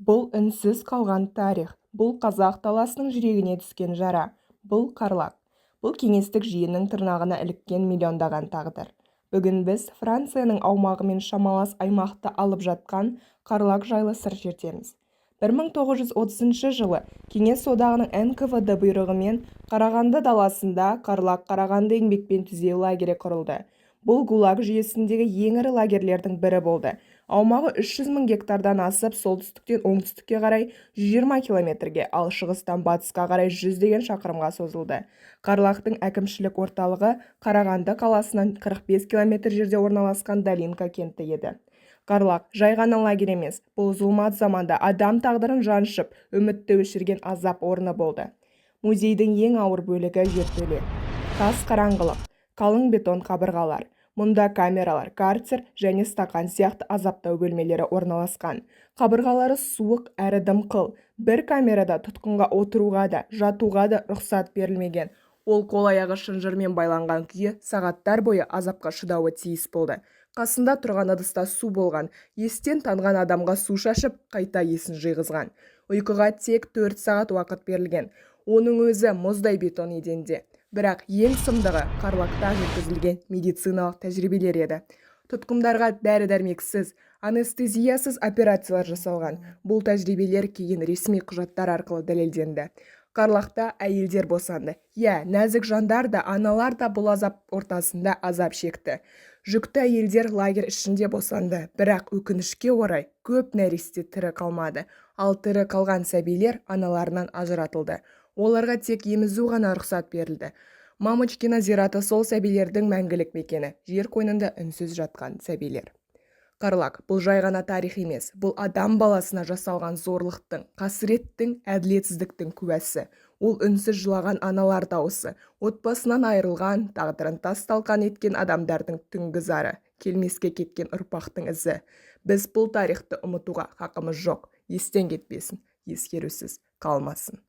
Бұл үнсіз қалған тарих, бұл қазақ даласының жүрегіне түскен жара, бұл Қарлаг, бұл кеңестік жүйенің тырнағына іліккен миллиондаған тағдыр. Бүгін біз Францияның аумағымен шамалас аймақты алып жатқан Қарлаг жайлы сыр шертеміз. 1930 жылы Кеңес одағының НКВД бұйрығымен Қарағанды даласында Қарлаг-Қарағанды еңбекпен түзеу лагері құрылды. Бұл ГУЛАГ жүйесіндегі ең ірі лагерлердің бірі болды. Аумағы 300 мың гектардан асып, солтүстіктен оңтүстікке қарай 120 километрге, ал шығыстан батысқа қарай 100 шақырымға созылды. Қарлагтың әкімшілік орталығы Қарағанды қаласынан 45 километр жерде орналасқан Долинка кенті еді. Қарлаг жай ғана лагерь емес, бұл зұлмат заманда адам тағдырын жаншып, үмітті өшірген азап орны болды. Музейдің ең ауыр бөлігі жертөле. Тас қараңғылық, қалың бетон қабырғалар. Мұнда камералар, карцер және стақан сияқты азаптау бөлмелері орналасқан. Қабырғалары суық әрі дымқыл. Бір камерада тұтқынға отыруға да, жатуға да рұқсат берілмеген. Ол қол-аяғы шынжырмен байланған күйі сағаттар бойы азапқа шыдауы тиіс болды. Қасында тұрған ыдыста су болған. Естен танған адамға су шашып, қайта есін жиғызған. Ұйқыға тек 4 сағат уақыт берілген. Оның өзі мұздай бетон еденде. Бірақ ең сұмдығы Қарлагта жүргізілген медициналық тәжірибелер еді. Тұтқындарға дәрі-дәрмексіз, анестезиясыз операциялар жасалған. Бұл тәжірибелер кейін ресми құжаттар арқылы дәлелденді. Қарлагта әйелдер босанды. Нәзік жандар да, аналар да бұл азап ортасында азап шекті. Жүкті әйелдер лагерь ішінде босанды. Бірақ өкінішке орай көп нәресте тірі қалмады. Ал тірі қалған сәбилер аналарынан ажыратылды. Оларға тек емізу ғана рұқсат берілді. Мамочкина зираты сол сәбилердің мәңгілік мекені, жер қойнында үнсіз жатқан сәбилер. Қарлаг бұл жай ғана тарих емес, бұл адам баласына жасалған зорлықтың, қасіреттің, әділетсіздіктің куәсі. Ол үнсіз жылаған аналар дауысы, отбасынан айырылған, тағдырын тас-талқан еткен адамдардың түнгі зары, келмеске кеткен ұрпақтың ізі. Біз бұл тарихты ұмытуға хақымыз жоқ, естен кетпесін, ескерусіз қалмасын.